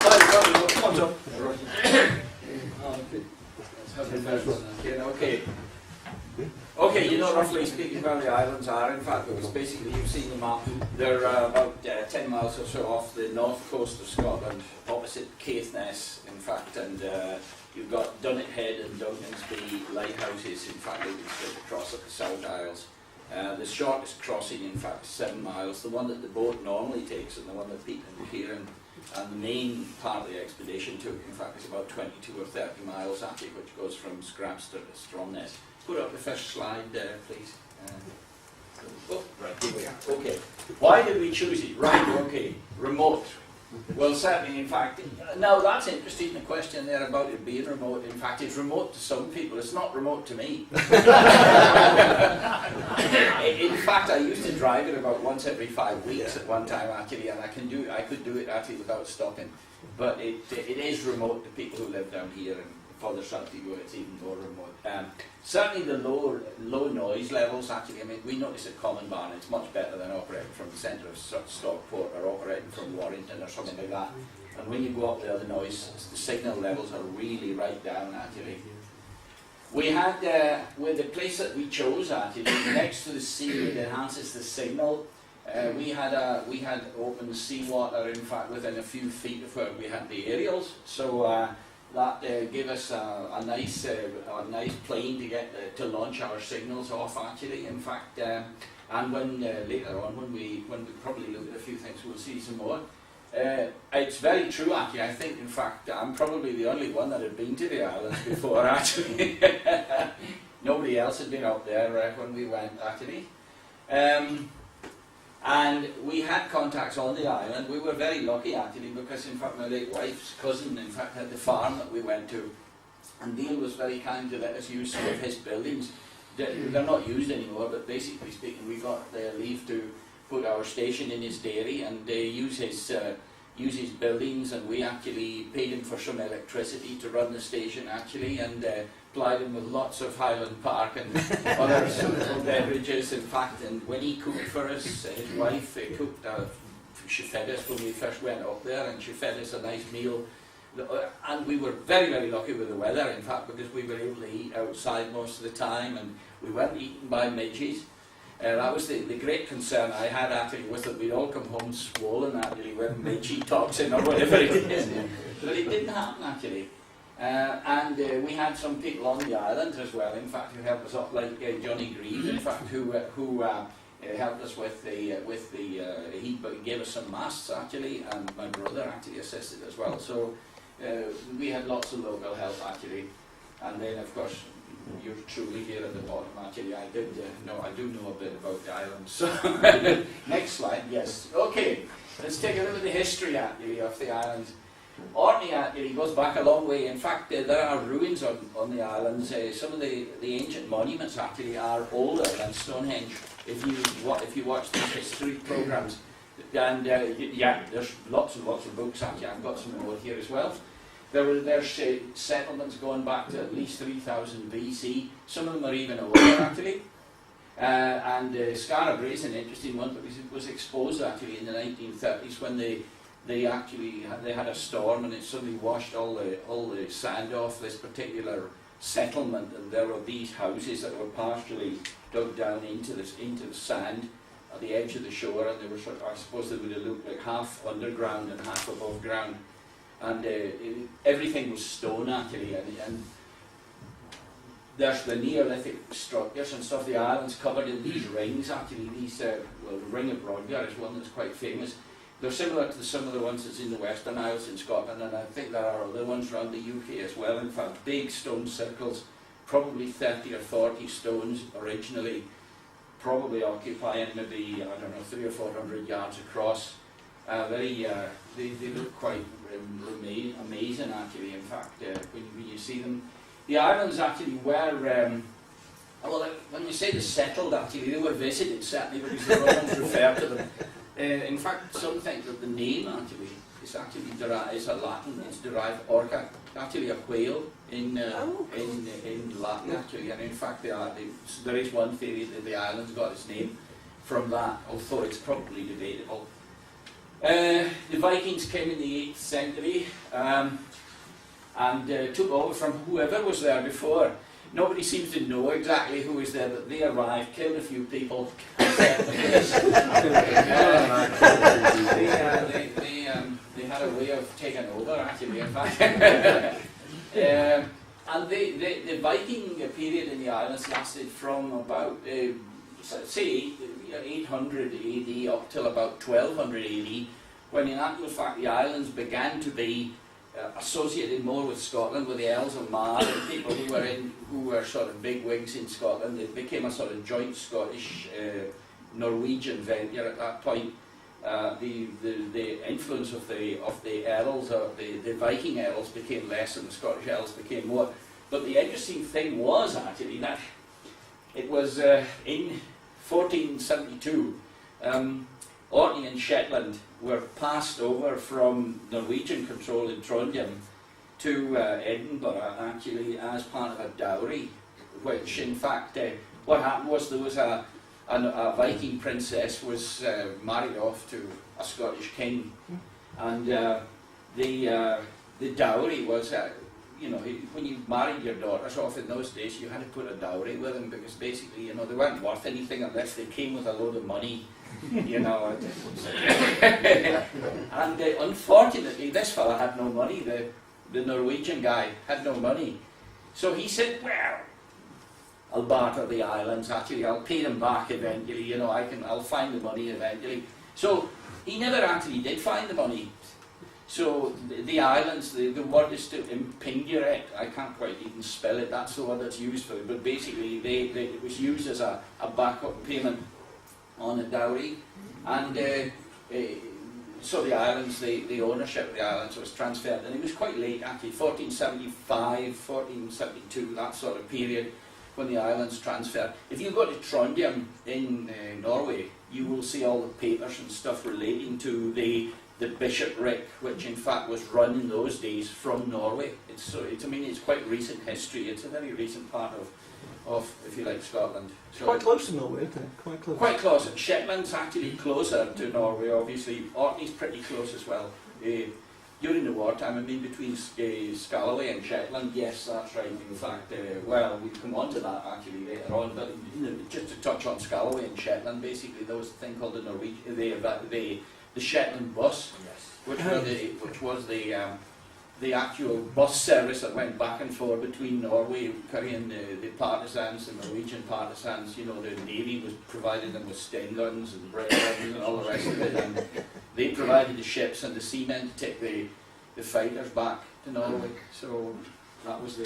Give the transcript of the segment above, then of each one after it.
Come on, John. Okay. Okay, you know roughly speaking where the islands are. In fact, because basically you've seen the map. They're about 10 miles or so off the north coast of Scotland, opposite Caithness, in fact, and you've got Dunnet Head and Duncansby lighthouses, in fact, they can straight across at the South Isles. The shortest crossing, in fact, is 7 miles, the one that the boat normally takes and the one that Pete and Kieran and the main part of the expedition took, in fact, is about 22 or 30 miles actually, which goes from Scrapster to Stromness. Put up the first slide there, please. Oh, right, here we are. Okay. Why did we choose it? Right, okay. Remote. Well, certainly, in fact, now that's interesting, the question there about it being remote. In fact, it's remote to some people. It's not remote to me. In fact, I used to drive it about once every 5 weeks at one time, actually, and I could do it actually without stopping. But it is remote to people who live down here, and further south you go, it's even more remote. Certainly the low noise levels, actually, I mean, we notice at Common Barn it's much better than operating from the centre of Stockport or operating from Warrington or something like that. And when you go up there, the noise, the signal levels are really right down, actually. We had, with the place that we chose, actually, next to the sea, it enhances the signal. We had open seawater, in fact, within a few feet of where we had the aerials. So that gave us a nice plane to get to launch our signals off, actually. In fact, and when later on, when we probably look at a few things, we'll see some more. It's very true, actually. I think, in fact, I'm probably the only one that had been to the islands before, actually. Nobody else had been up there when we went, actually. And we had contacts on the island. We were very lucky, actually, because, in fact, my late wife's cousin, in fact, had the farm that we went to. And Neil was very kind to let us use some of his buildings. They're not used anymore, but basically speaking, we got leave to put our station in his dairy and use his buildings, and we actually paid him for some electricity to run the station, actually, and supplied him with lots of Highland Park and other suitable beverages, in fact. And when he cooked for us, his wife cooked, she fed us when we first went up there, and she fed us a nice meal. And we were very, very lucky with the weather, in fact, because we were able to eat outside most of the time, and we weren't eaten by midges. That was the great concern I had, actually, was that we'd all come home swollen, actually, with midgie toxin or whatever it is. But it didn't happen, actually. And we had some people on the island as well, in fact, who helped us up, like Johnny Grieve, in fact, who helped us with he gave us some masts, actually, and my brother actually assisted as well. So we had lots of local help, actually. And then, of course, you're truly here at the bottom, actually. I do know a bit about the island. So next slide, yes. Okay, let's take a look at the history, actually, of the island. Orkney, actually, goes back a long way. In fact, there are ruins on the islands. Some of the ancient monuments, actually, are older than Stonehenge, if you watch the history programs. And yeah, there's lots and lots of books, actually. I've got some more here as well. There's settlements going back to at least 3000 BC. Some of them are even older, actually. And Skara is an interesting one, because it was exposed, actually, in the 1930s when they had a storm, and it suddenly washed all the sand off this particular settlement, and there were these houses that were partially dug down into the sand at the edge of the shore, and they were I suppose they would have looked like half underground and half above ground. And everything was stone, actually, and there's the Neolithic structures and stuff. The island's covered in these rings, actually. These, the Ring of Brodgar is one that's quite famous. They're similar to some of the ones that's in the Western Isles in Scotland, and I think there are other ones around the UK as well. In fact, big stone circles, probably 30 or 40 stones originally, probably occupying maybe, I don't know, 300 or 400 yards across. They look quite amazing, actually, in fact, when you see them. The islands actually were, well, when you say they settled, actually, they were visited, certainly, because the Romans referred to them. In fact, some think that the name, actually, is a Latin, it's derived orca, actually a whale in Latin, actually, and in fact, there is one theory that the islands got its name from that, although it's probably debatable. The Vikings came in the 8th century and took over from whoever was there before. Nobody seems to know exactly who was there, but they arrived, killed a few people, and set the place. They had a way of taking over, actually, in fact. And the Viking period in the islands lasted from about, say, 800 AD up till about 1200 AD, when in actual fact the islands began to be associated more with Scotland, with the Earls of Mar and people who were sort of big wigs in Scotland. It became a sort of joint Scottish Norwegian venture at that point. The influence of the Earls, or the Viking Earls, became less and the Scottish Earls became more. But the interesting thing was actually that it was in 1472, Orkney and Shetland were passed over from Norwegian control in Trondheim to Edinburgh, actually as part of a dowry, which in fact what happened was there was a Viking princess was married off to a Scottish king, and the dowry was, you know, when you married your daughters off in those days, you had to put a dowry with them, because basically, you know, they weren't worth anything unless they came with a load of money, you know. And unfortunately, this fella had no money. The Norwegian guy had no money, so he said, "Well, I'll barter the islands. Actually, I'll pay them back eventually. You know, I'll find the money eventually." So he never actually did find the money. So the islands, the word is to impingeret. I can't quite even spell it. That's the word that's used for it. But basically, it was used as a backup payment on a dowry, and so the islands, the ownership of the islands was transferred, and it was quite late actually, 1475, 1472, that sort of period, when the islands transferred. If you go to Trondheim in Norway, you will see all the papers and stuff relating to the bishopric, which in fact was run in those days from Norway. I mean, it's quite recent history. It's a very recent part of, if you like, Scotland. So quite close to Norway, isn't it? Quite close. Quite close. And Shetland's actually closer to Norway, obviously. Orkney's pretty close as well. During the wartime, I mean, between Scalloway and Shetland, yes, that's right. In fact, well, we'll come on to that actually later on, but just to touch on Scalloway and Shetland, basically there was a thing called the Shetland bus, yes, which was the actual bus service that went back and forth between Norway, carrying the partisans, the Norwegian partisans. You know, the Navy was provided them with Sten guns and bread guns and all the rest of it, and they provided the ships and the seamen to take the fighters back to Norway. So that was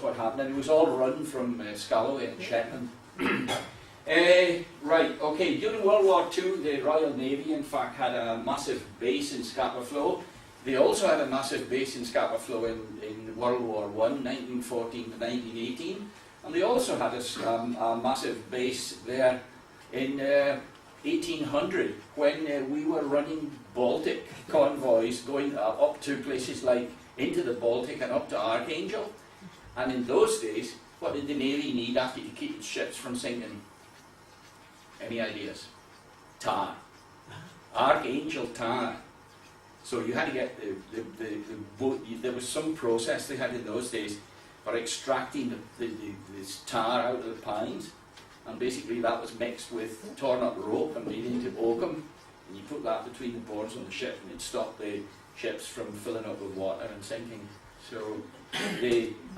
what happened, and it was all run from Scalloway and Shetland. Right, okay, during World War II, the Royal Navy in fact had a massive base in Scapa Flow. They also had a massive base in Scapa Flow in World War I, 1914 to 1918, and they also had a massive base there in 1800, when we were running Baltic convoys going up to places like into the Baltic and up to Archangel. And in those days, what did the Navy need after to keep its ships from sinking? Any ideas? Tar. Archangel tar. So you had to get the boat. There was some process they had in those days for extracting this tar out of the pines, and basically that was mixed with torn up rope and made into oakum, and you put that between the boards on the ship, and it stopped the ships from filling up with water and sinking. So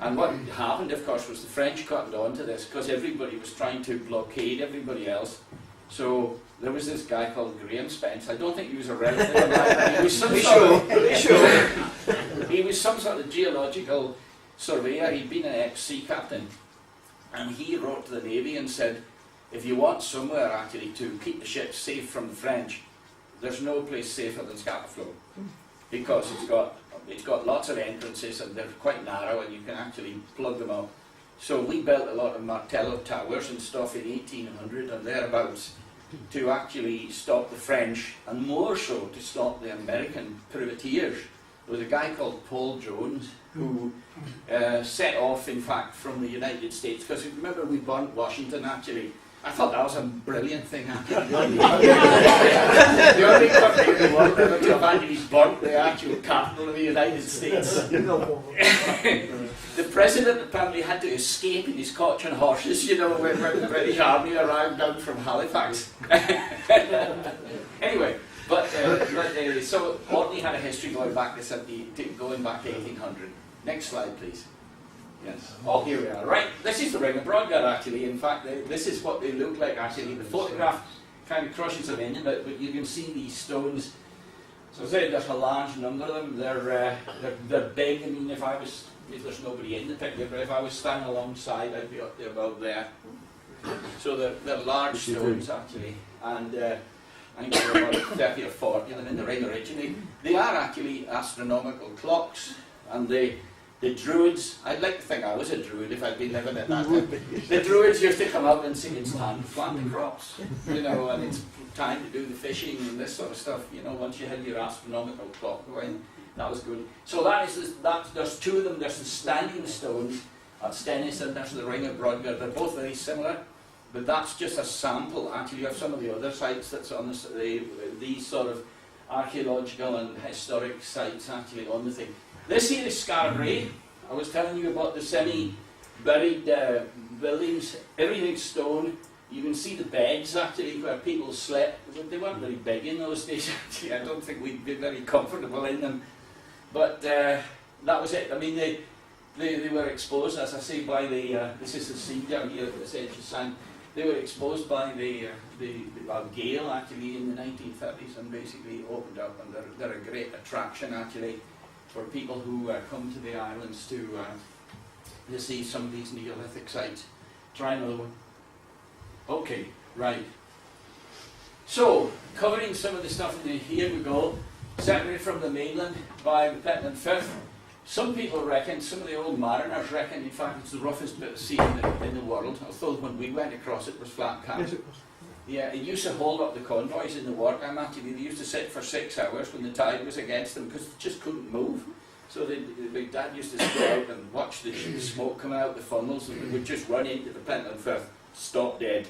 and what happened, of course, was the French cottoned on to this, because everybody was trying to blockade everybody else. So there was this guy called Graham Spence. I don't think he was a relative of mine. He was some sort of geological surveyor. He'd been an ex-sea captain, and he wrote to the Navy and said, if you want somewhere actually to keep the ships safe from the French, there's no place safer than Scapa Flow, because it's got lots of entrances and they're quite narrow and you can actually plug them up. So we built a lot of Martello towers and stuff in 1800 and thereabouts to actually stop the French, and more so to stop the American privateers. There was a guy called Paul Jones who set off, in fact, from the United States, because remember we burnt Washington actually, I thought that was a brilliant thing. The only country in the world ever to have actually burnt the actual capital of the United States. The president apparently had to escape in his coach and horses, you know, when the British Army arrived down from Halifax. Anyway, so Orkney had a history going back to 1800. Next slide, please. Yes. Oh, here we are. Right. This is the ring of Brodgar, actually. In fact, this is what they look like, actually. The photograph kind of crushes them in, but you can see these stones. So I say there's a large number of them. They're big. I mean, if there's nobody in the picture, but if I was standing alongside, I'd be up there about there. So they're large stones, actually. And I think there were about 30 or 40 of them in the ring originally. They are actually astronomical clocks, and the Druids, I'd like to think I was a Druid if I'd been living at that time. The Druids used to come out and sing, it's time to plant the crops, you know, and it's time to do the fishing and this sort of stuff, you know, once you had your astronomical clock going, that was good. So there's two of them, there's the standing stones at Stennis and there's the ring of Brodgar. They're both very similar, but that's just a sample. Actually, you have some of the other sites that's on these sort of archaeological and historic sites actually on the thing. This here is Scarabray. I was telling you about the semi-buried buildings. Everything's stone. You can see the beds actually where people slept. They weren't very big in those days actually. I don't think we'd be very comfortable in them. But that was it. I mean, they were exposed, as I say, by this is the sea down here at this edge of sand. They were exposed by the gale actually in the 1930s and basically opened up, and they're a great attraction actually for people who come to the islands to see some of these Neolithic sites. Try another one. Okay, right. So, covering some of the stuff in here we go. Separated from the mainland by the Pentland Firth. Some people reckon, some of the old mariners reckon, in fact, it's the roughest bit of sea in the world. Although when we went across it was flat calm. Yes, it was. Yeah, it used to hold up the convoys in the wartime actually. They used to sit for 6 hours when the tide was against them because they just couldn't move. So the big dad used to go out and watch the smoke coming out the funnels, and they would just run into the Pentland Firth, stop dead.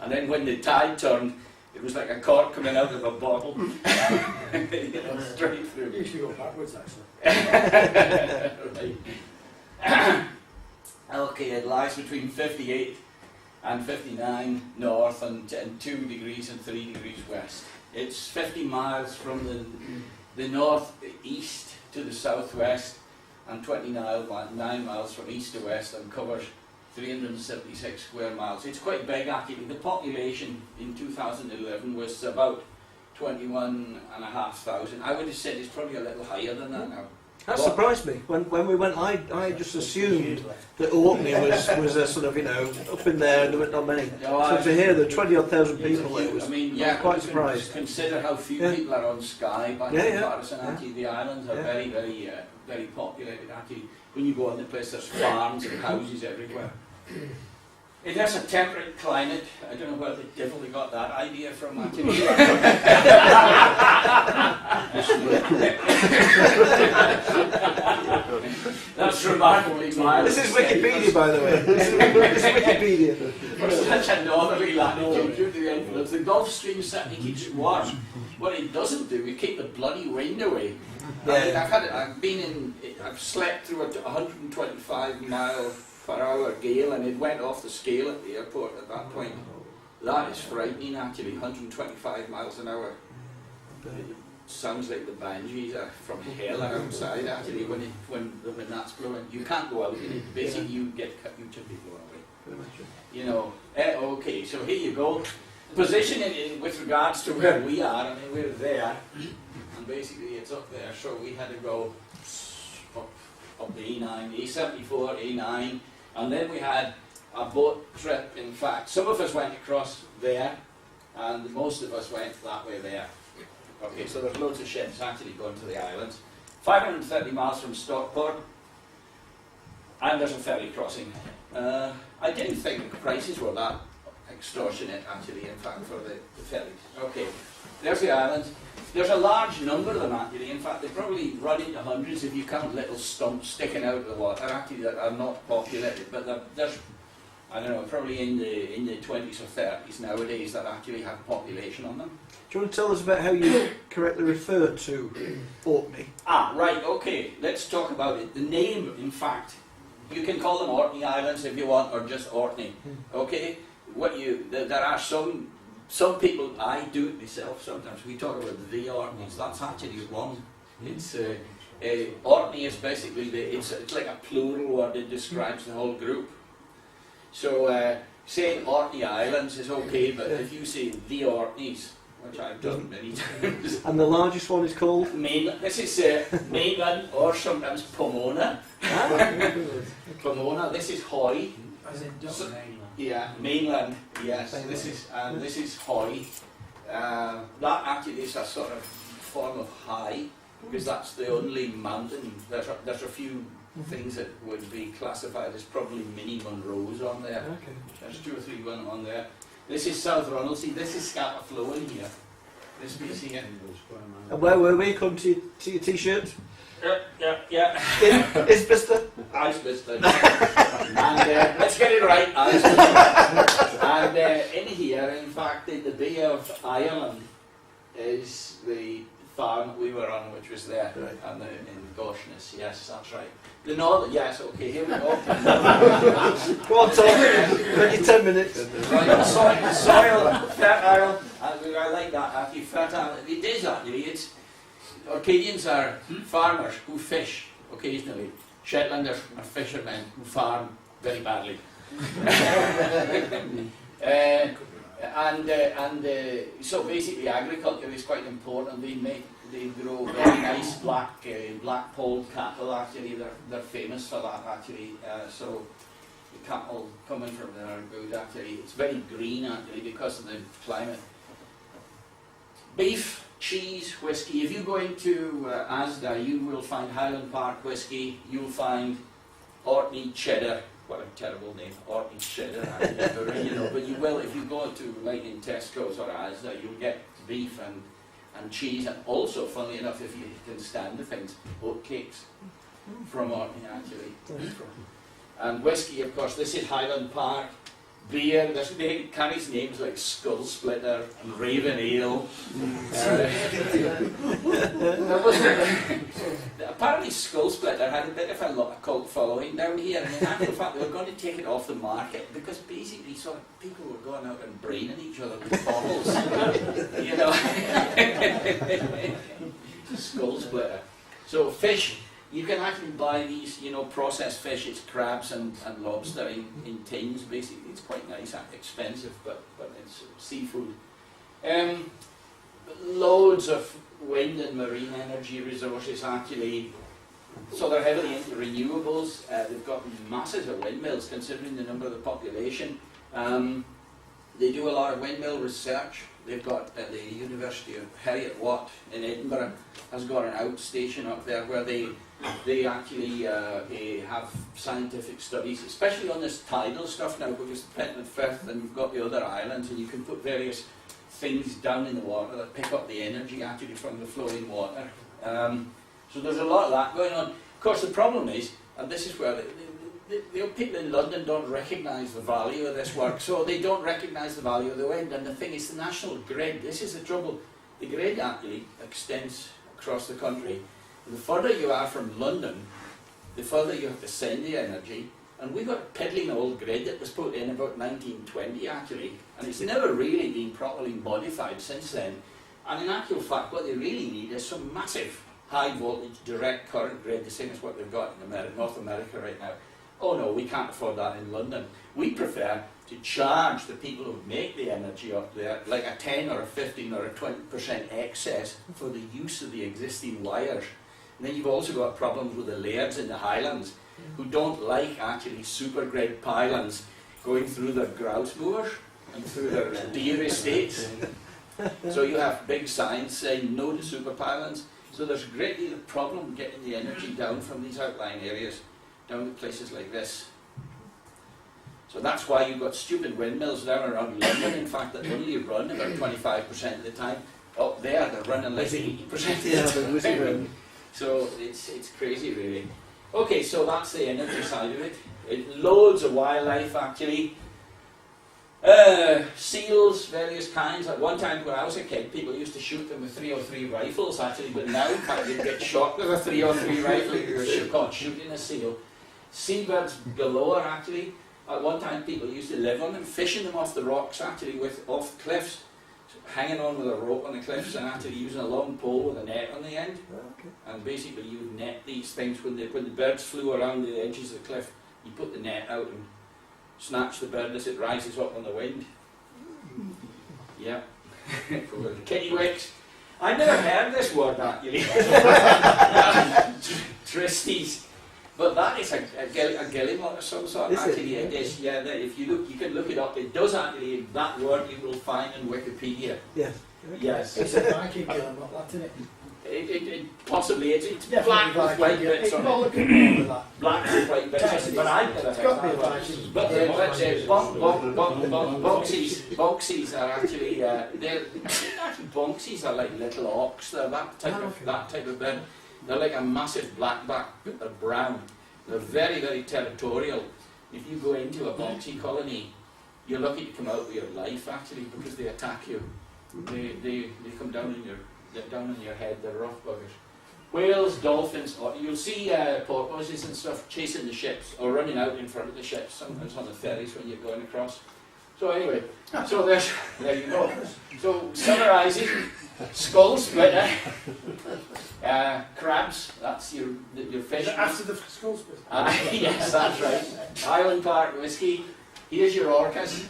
And then when the tide turned, it was like a cork coming out of a bottle. You know, straight through. It used to go backwards actually. Right. Okay, it lies between 58 and 59 north and 2 degrees and 3 degrees west. It's 50 miles from the north-east to the southwest and 9 miles from east to west, and covers 376 square miles. It's quite big actually. The population in 2011 was about 21,500. I would have said it's probably a little higher than that now. That surprised me. When we went, I just assumed that Orkney was a sort of, you know, up in there and there were not many. No, so to hear the 20-odd thousand people, it was, I mean, I was quite you surprised. Consider how few people are on Skye by comparison. Actually, the islands are very, very, very populated. Actually, when you go on the place, there's farms and houses everywhere. It has a temperate climate. I don't know where the devil they got that idea from, actually. That's remarkably mild. This is Wikipedia, by the way. This is Wikipedia. For such a northerly latitude due to the influence, the Gulf Stream certainly keeps warm. What it doesn't do, it keeps the bloody wind away. I mean, I've slept through a 125 mile per hour gale, and it went off the scale at the airport at that point. That is frightening actually, 125 miles an hour. It sounds like the banshees are from hell outside actually when that's blowing. You can't go out in it, basically you just be blown away. You know, okay, so here you go. Position with regards to where we are, I mean we're there, and basically it's up there, so we had to go up the A9, A74, A9, and then we had a boat trip. In fact, some of us went across there, and most of us went that way there. Okay, so there's loads of ships actually going to the islands. 530 miles from Stockport, and there's a ferry crossing. I didn't think the prices were that extortionate actually, in fact, for the ferries. Okay, there's the islands. There's a large number of them actually. In fact, they probably run into hundreds if you count little stumps sticking out of the water actually that are not populated. But there's I don't know, probably in the 20s or 30s nowadays that actually have population on them. Do you want to tell us about how you correctly refer to Orkney? Ah, right, okay, let's talk about it. The name, in fact, you can call them Orkney Islands if you want, or just Orkney, okay? There are some people, I do it myself sometimes, we talk about the Orkneys, that's actually wrong. It's, Orkney is basically, it's like a plural word, it describes the whole group. So saying Orkney Islands is okay, but if you say the Orkneys, which I've done many times. And the largest one is called? This is mainland, or sometimes Pomona. Pomona, this is Hoy. So, yeah, mainland, yes. This is Hoy. That actually is a sort of form of high, because that's the only mountain. There's a few things that would be classified as probably mini Munros on there. Okay. There's 2 or 3 on there. This is South Ronaldsay. This is Scapa Flow in here. This piece here. And where were we? Come to your t-shirt? Yeah. Isbister? Icebiston. And let's get it right, Icebiston. And in here, in fact, in the Bay of Ireland is the farm we were on, which was there, right. And in Goshness, yes, that's right. The northern, yes, okay, here we go. Go on, Tom. Ready 10 minutes. Right, soil, fertile, I like that, actually, fertile. It is actually, it's, Orcadians are farmers who fish occasionally. Shetlanders are fishermen who farm very badly. So basically agriculture is quite important. They grow very nice black polled cattle. Actually, they're famous for that. Actually, so the cattle coming from there are good. Actually, it's very green actually because of the climate. Beef, cheese, whiskey. If you go into Asda, you will find Highland Park whiskey. You'll find Orkney cheddar. What a terrible name, Orkney cheddar. But you will, if you go to like in Tesco's or Asda, you'll get beef and cheese, and also, funnily enough, if you can stand the things, oat cakes from Orkney actually. And whiskey, of course. This is Highland Park. Beer, it carries names like Skull Splitter and Raven Ale. Apparently Skull Splitter had a bit of a cult following down here, and in actual fact they were going to take it off the market because basically sort of people were going out and braining each other with bottles. You know. Skull Splitter. So fish. You can actually buy these, processed fish. It's crabs and lobster in tins, basically. It's quite nice, expensive, but it's seafood. Loads of wind and marine energy resources, actually. So they're heavily into renewables. They've got masses of windmills, considering the number of the population. They do a lot of windmill research. They've got the University of Heriot-Watt in Edinburgh has got an outstation up there where they actually have scientific studies, especially on this tidal stuff now, because the Pentland Firth and you've got the other islands, and you can put various things down in the water that pick up the energy actually from the flowing water. So there's a lot of that going on. Of course, the problem is, and this is where the people in London don't recognise the value of this work, so they don't recognise the value of the wind. And the thing is, the national grid, this is the trouble, the grid actually extends across the country. The further you are from London, the further you have to send the energy. And we've got a piddling old grid that was put in about 1920 actually, and it's never really been properly modified since then. And in actual fact, what they really need is some massive high voltage direct current grid, the same as what they've got in North America right now. Oh no, we can't afford that in London. We prefer to charge the people who make the energy up there like a 10 or a 15 or a 20% excess for the use of the existing wires. And then you've also got problems with the lairds in the Highlands who don't like actually super grid pylons going through their grouse moors and through their deer estates. So you have big signs saying no to super pylons. So there's a great deal of problem getting the energy down from these outlying areas down to places like this. So that's why you've got stupid windmills down around London, in fact, that only run about 25% of the time. Up there, they're running like 80% of the time. So it's crazy, really. Okay, so that's the energy side of it. Loads of wildlife, actually. Seals, various kinds. At one time when I was a kid, people used to shoot them with 303 rifles actually, but now in fact you'd get shot with a 303 rifle. You were caught shooting a seal. Seabirds galore actually. At one time people used to live on them, fishing them off the rocks actually, off cliffs, hanging on with a rope on the cliffs and actually using a long pole with a net on the end. Okay. And basically you would net these things when the birds flew around the edges of the cliff. You put the net out and snatch the bird as it rises up on the wind. Yeah. Kittiwakes. I never heard this word actually. Tristies. But that is a guillemot of some sort. Is actually, it? it is. Yeah. If you look, you can look it up. It does actually. That word you will find in Wikipedia. Yes. Yes. It's a Viking guillemot, that, isn't it? It possibly is. It's Definitely black with white Viking, bits yeah. on All it. the people with that. Black with white bits. But I never It's got to be a heard that. Viking. But bonksies are actually actually bonksies are like little auks. They're that type of bird. They're like a massive blackback, but they're brown. They're very, very territorial. If you go into a bonksy colony, you're lucky to come out with your life actually, because they attack you. They come down in your head. They're rough buggers. Whales, dolphins, or you'll see porpoises and stuff chasing the ships or running out in front of the ships, sometimes on the ferries when you're going across. So anyway, so there you go. So summarising, skull splitter, crabs, that's your fish. Is it after the skull split? Yes, that's right. Highland Park whiskey. Here's your orcas.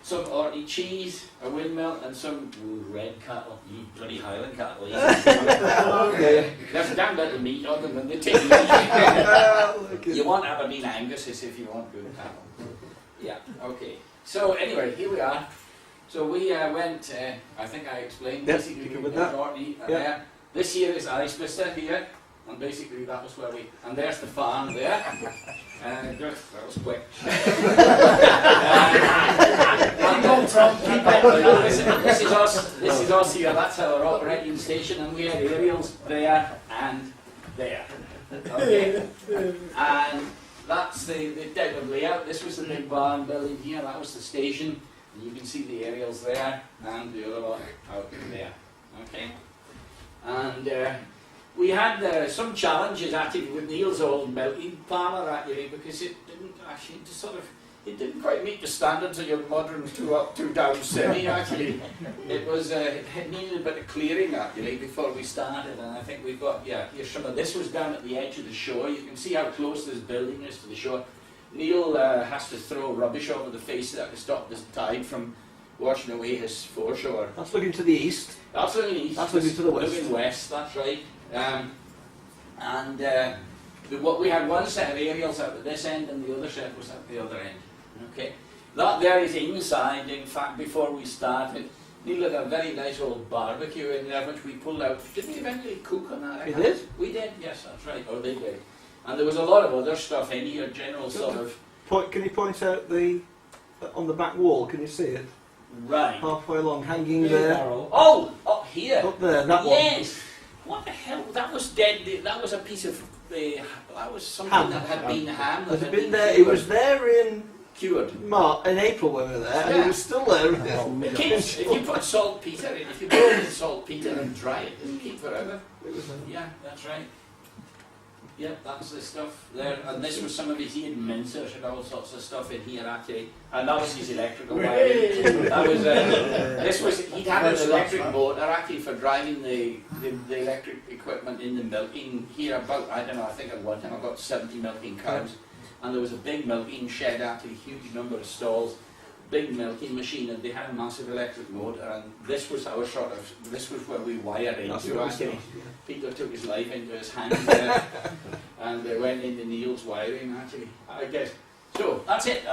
Some Orkney cheese, a windmill, and some red cattle. You bloody Highland cattle. Okay. There's a damn bit of meat on them and they take You want Aberdeen Angus's if you want good cattle. Yeah, okay. So anyway, here we are. So we went, I think I explained, Yep, basically you we covered went that. to Orkney, and Yep. this year is Icebreaker here, and basically that was where and there's the farm there. Good, that was quick. This is us here, that's our operating station, and we have aerials there and there. Okay. And that's the type of layout. This was the big barn building here, that was the station. And you can see the aerials there and the other one out there. Okay. And we had some challenges actually with Neil's old milking planner actually, because it didn't actually it didn't quite meet the standards of your modern two up, two down semi actually. It was it needed a bit of clearing actually before we started, and I think we've got here's some of this was down at the edge of the shore. You can see how close this building is to the shore. Neil has to throw rubbish over the face of that to stop this tide from washing away his foreshore. That's looking to the east. That's looking east. That's looking to the west. Looking west, that's right. What we had one set of aerials out at this end and the other set was at the other end. Okay. That there is inside, in fact, before we started. Neil had a very nice old barbecue in there which we pulled out. Did we eventually cook on that? You did? We did, yes, that's right. Or they did. And there was a lot of other stuff in here, general sort of. Can you point out on the back wall? Can you see it? Right. Halfway along, hanging there. Oh, up here. Up there, that one. Yes. What the hell? That was dead. That was a piece of. That was something Ham. that had been ham. Has That it had been there? It cured. was there in Cured. in April when we were there, and Yeah. it was still there. It keeps, if you put saltpeter in, if you boil in saltpeter and dry it, it'll keep forever. It was there. Yeah, that's right. Yeah, that's the stuff there. And this was some of his, he had mincers and all sorts of stuff in here actually. And that was his electrical wiring. That was, this was, he'd had an electric motor actually for driving the electric equipment in the milking here about, I don't know, I think at one time I got 70 milking cows. And there was a big milking shed actually, huge number of stalls, big milking machine, and they had a massive electric motor, and this was our sort of, this was where we wired into actually. Peter took his life into his hands there, and they went into Neil's wiring actually, I guess. So, that's it.